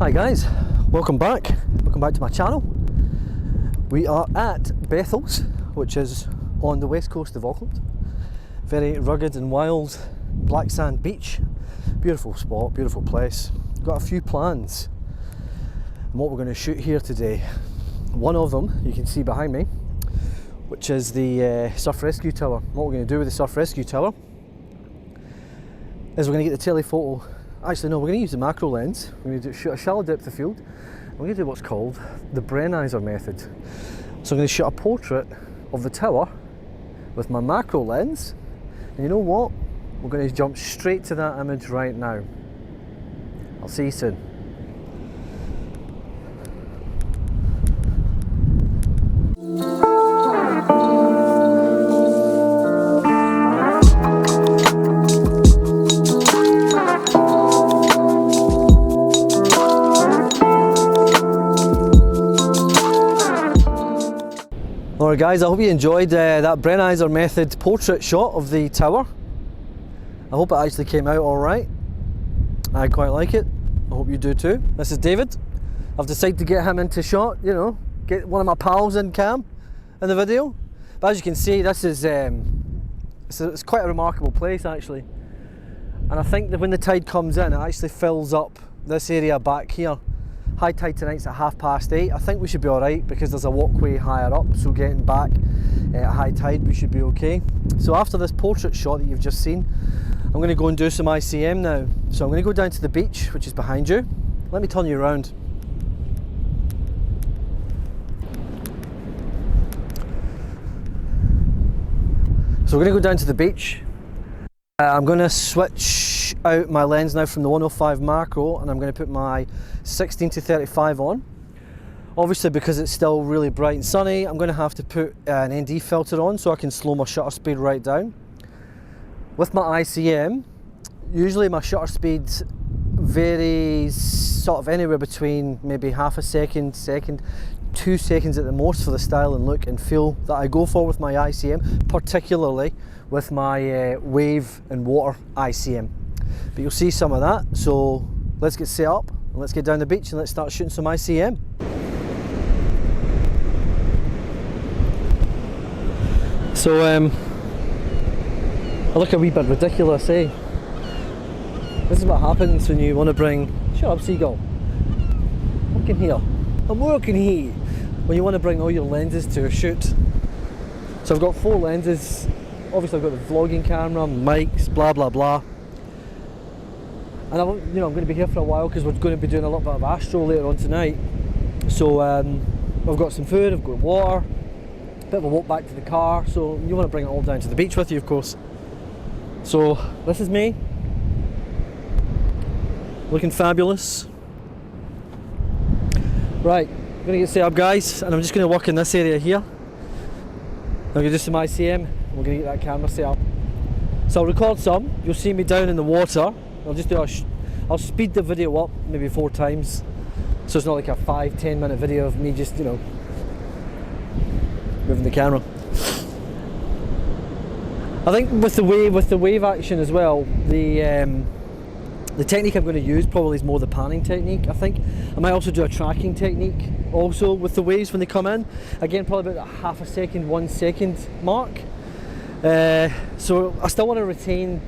Hi guys, welcome back to my channel. We are at Bethel's, which is on the west coast of Auckland. Very rugged and wild black sand beach. Beautiful spot, beautiful place. Got a few plans and what we're going to shoot here today. One of them you can see behind me, which is the surf rescue tower. What we're going to do with the surf rescue tower is we're going to get the telephoto. Actually no, we're going to use the macro lens. We're going to shoot a shallow depth of field. We're going to do what's called the Brennizer method. So I'm going to shoot a portrait of the tower with my macro lens, and you know what? We're going to jump straight to that image right now. I'll see you soon. Alright guys, I hope you enjoyed that Brennizer method portrait shot of the tower. I hope it actually came out alright. I quite like it. I hope you do too. This is David. I've decided to get him into shot, you know, get one of my pals in cam in the video. But as you can see, this is it's quite a remarkable place actually. And I think that when the tide comes in, it actually fills up this area back here. High tide tonight's at 8:30. I think we should be alright because there's a walkway higher up, so getting back at high tide we should be okay. So after this portrait shot that you've just seen, I'm going to go and do some ICM now. So I'm going to go down to the beach, which is behind you. Let me turn you around. So we're going to go down to the beach. I'm going to switch out my lens now from the 105 macro, and I'm going to put my 16-35 on. Obviously, because it's still really bright and sunny, I'm going to have to put an ND filter on so I can slow my shutter speed right down. With my ICM, usually my shutter speed varies sort of anywhere between maybe half a second, 2 seconds at the most for the style and look and feel that I go for with my ICM, particularly with my wave and water ICM. But you'll see some of that, so let's get set up and let's get down the beach and let's start shooting some ICM. So I look a wee bit ridiculous, eh? This is what happens when you want to bring... Shut up, seagull. I'm working here. I'm working here. When you want to bring all your lenses to a shoot. So I've got 4 lenses. Obviously I've got the vlogging camera, mics, blah blah blah. And I'm going to be here for a while because we're going to be doing a little bit of astro later on tonight. So I've got some food, I've got water, a bit of a walk back to the car. So you want to bring it all down to the beach with you, of course. So this is me, looking fabulous. Right, I'm going to get set up guys, and I'm just going to work in this area here. I'm going to do some ICM, and we're going to get that camera set up. So I'll record some, you'll see me down in the water. I'll just do I'll speed the video up maybe 4 times, so it's not like a 5-10 minute video of me just, you know, moving the camera. I think with the wave action as well, the technique I'm going to use probably is more the panning technique. I think I might also do a tracking technique also with the waves when they come in. Again, probably about that half a second, 1 second mark. So I still want to retain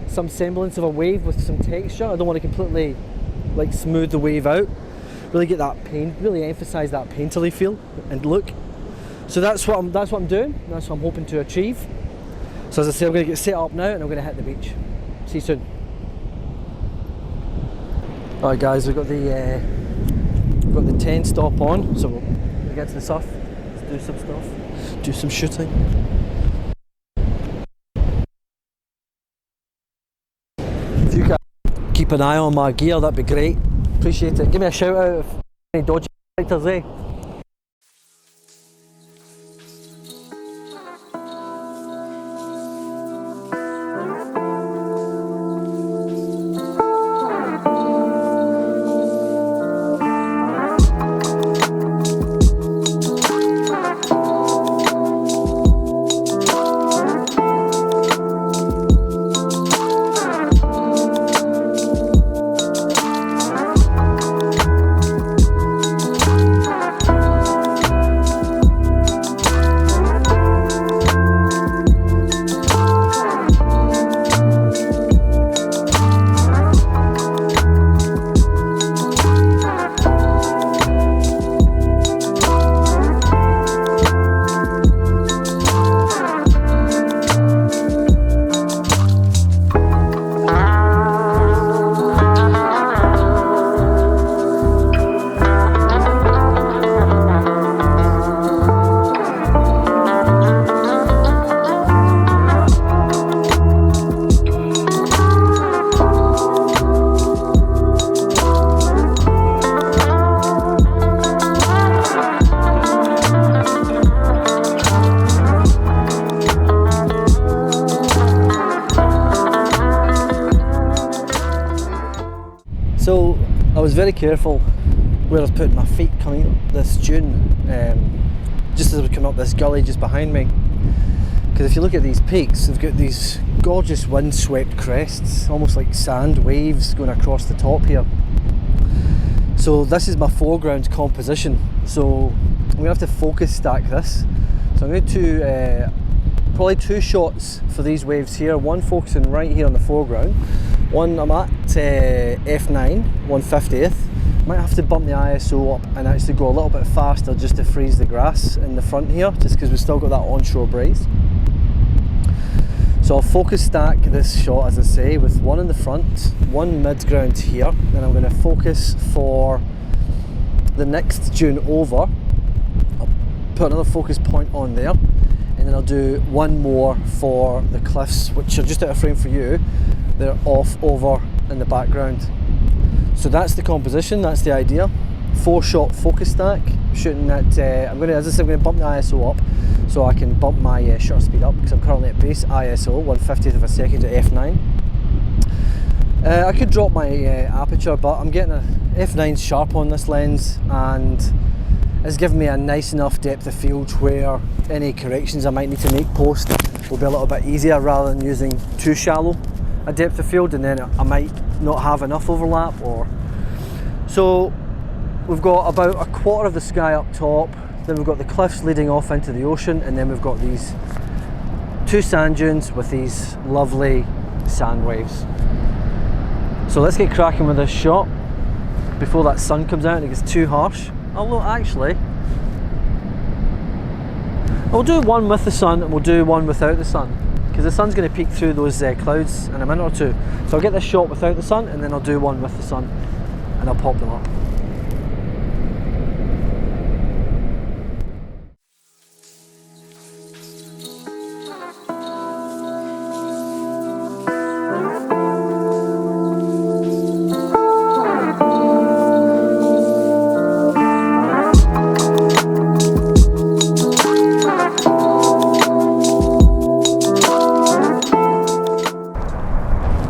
some semblance of a wave with some texture. I don't want to completely like smooth the wave out. Really get that paint, really emphasize that painterly feel and look. So that's what I'm doing. That's what I'm hoping to achieve. So as I say, I'm going to get set up now and I'm going to hit the beach. See you soon. Alright guys, we've got the 10 stop on, so we'll get to the surf. Let's do some stuff, do some shooting. If you can keep an eye on my gear, that'd be great. Appreciate it. Give me a shout out if any dodgy characters, eh? So I was very careful where I was putting my feet coming up this dune, just as I was coming up this gully just behind me. Because if you look at these peaks, they've got these gorgeous windswept crests, almost like sand waves going across the top here. So this is my foreground composition. So I'm going to have to focus stack this. So I'm going to probably 2 shots for these waves here. One focusing right here on the foreground. One I'm at f9, 1/50th. Might have to bump the ISO up and actually go a little bit faster just to freeze the grass in the front here, just because we've still got that onshore breeze. So I'll focus stack this shot, as I say, with one in the front, one mid-ground here, then I'm going to focus for the next dune over. I'll put another focus point on there, and then I'll do one more for the cliffs, which are just out of frame for you. They're off over in the background. So that's the composition, that's the idea. 4-shot focus stack, shooting at, I'm going to bump the ISO up so I can bump my shutter speed up, because I'm currently at base ISO, 1/50th of a second at f9. I could drop my aperture, but I'm getting a f9 sharp on this lens, and it's giving me a nice enough depth of field where any corrections I might need to make post will be a little bit easier, rather than using too shallow a depth of field and then I might not have enough overlap. So we've got about a quarter of the sky up top, then we've got the cliffs leading off into the ocean, and then we've got these 2 sand dunes with these lovely sand waves. So let's get cracking with this shot before that sun comes out and it gets too harsh. Although actually, we'll do one with the sun and we'll do one without the sun, because the sun's going to peek through those clouds in a minute or two. So I'll get this shot without the sun, and then I'll do one with the sun and I'll pop them up.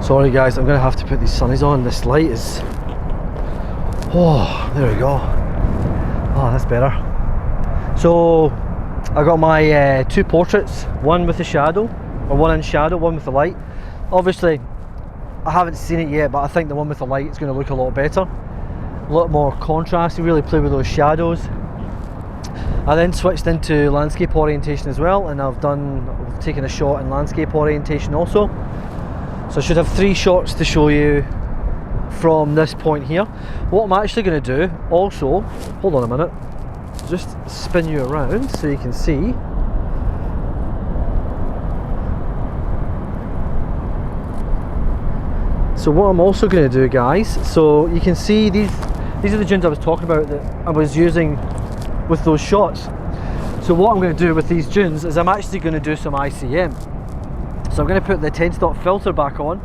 Sorry guys, I'm going to have to put these sunnies on. This light is... oh, there we go. Oh, that's better. So I got my 2 portraits, one with the shadow, or one in shadow, one with the light. Obviously I haven't seen it yet, but I think the one with the light is going to look a lot better, a lot more contrast. You really play with those shadows. I then switched into landscape orientation as well, and I've taken a shot in landscape orientation also. So I should have 3 shots to show you from this point here. What I'm actually going to do also, hold on a minute, just spin you around so you can see. So what I'm also going to do, guys, so you can see these are the dunes I was talking about that I was using with those shots. So what I'm going to do with these dunes is I'm actually going to do some ICM. So I'm going to put the 10-stop filter back on.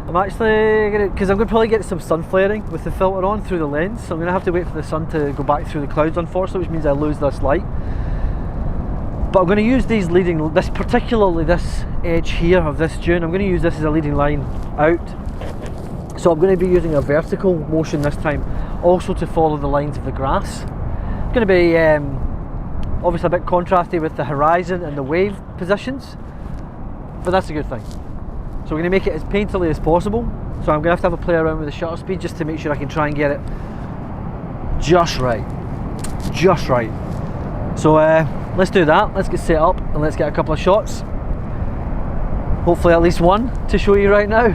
I'm actually going to, because I'm going to probably get some sun flaring with the filter on through the lens, so I'm going to have to wait for the sun to go back through the clouds, unfortunately, which means I lose this light. But I'm going to use these particularly this edge here of this dune, I'm going to use this as a leading line out. So I'm going to be using a vertical motion this time, also to follow the lines of the grass. It's going to be obviously a bit contrasty with the horizon and the wave positions, but that's a good thing. So we're going to make it as painterly as possible. So I'm going to have a play around with the shutter speed just to make sure I can try and get it just right. Just right. So let's do that. Let's get set up and let's get a couple of shots. Hopefully at least one to show you right now.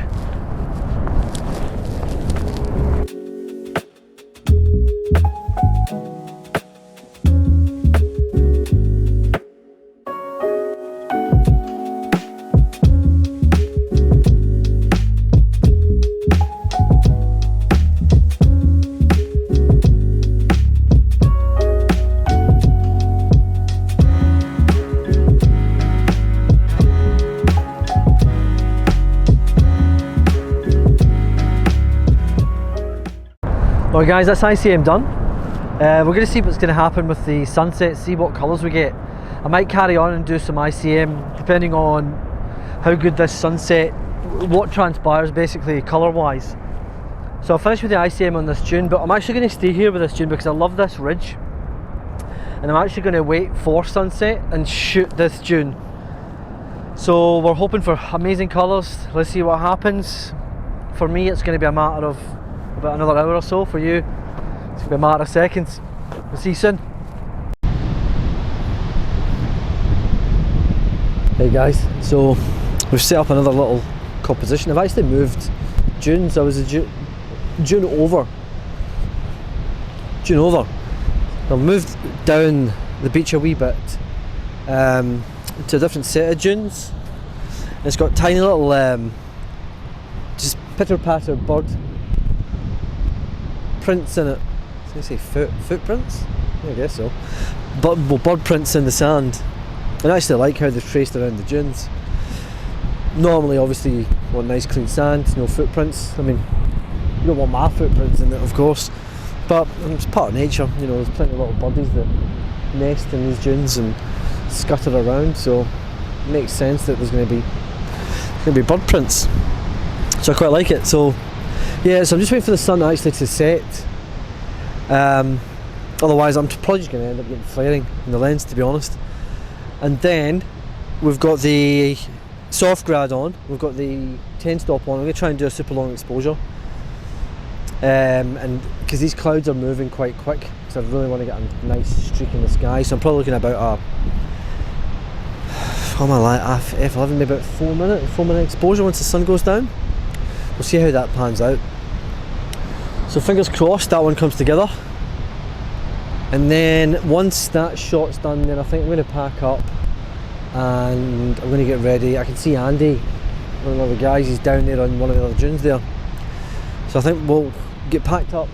Alright guys, that's ICM done. We're going to see what's going to happen with the sunset, see what colours we get. I might carry on and do some ICM depending on how good this sunset, what transpires basically colour wise. So I'll finish with the ICM on this dune, but I'm actually going to stay here with this dune because I love this ridge. And I'm actually going to wait for sunset and shoot this dune. So we're hoping for amazing colours. Let's see what happens. For me, it's going to be a matter of about another hour or so. For you, it's going to be a matter of seconds. We'll see you soon. Hey guys, so we've set up another little composition. I've actually moved dunes. I was a dune over. I've moved down the beach a wee bit to a different set of dunes. It's got tiny little just pitter-patter bird prints in it. I was going to say footprints? Yeah, I guess so. Bird prints in the sand. And I actually like how they're traced around the dunes. Normally, obviously, you want nice clean sand, no footprints. I mean, you don't want my footprints in it, of course, but it's part of nature. You know, there's plenty of little birdies that nest in these dunes and scutter around, so it makes sense that there's going to be bird prints. So I quite like it. So yeah, so I'm just waiting for the sun actually to set. Otherwise, I'm probably just going to end up getting flaring in the lens, to be honest. And then we've got the soft grad on, we've got the 10 stop on. I'm going to try and do a super long exposure, and because these clouds are moving quite quick, so I really want to get a nice streak in the sky. So I'm probably looking at about F11, maybe about 4 minute exposure once the sun goes down. We'll see how that pans out. So fingers crossed that one comes together. And then once that shot's done, then I think I'm going to pack up and I'm going to get ready. I can see Andy, one of the guys, he's down there on one of the other dunes there. So I think we'll get packed up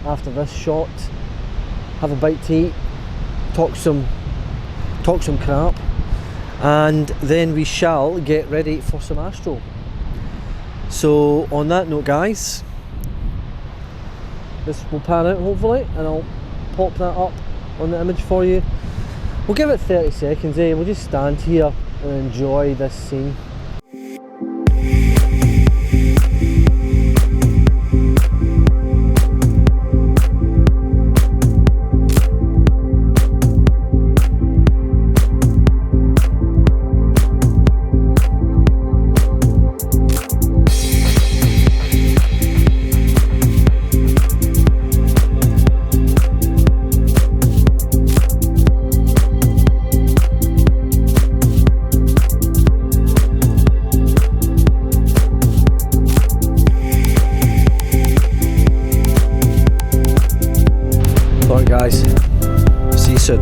after this shot, have a bite to eat, talk some crap, and then we shall get ready for some astro. So on that note, guys, this will pan out hopefully, and I'll pop that up on the image for you. We'll give it 30 seconds, we'll just stand here and enjoy this scene. Guys, see you soon.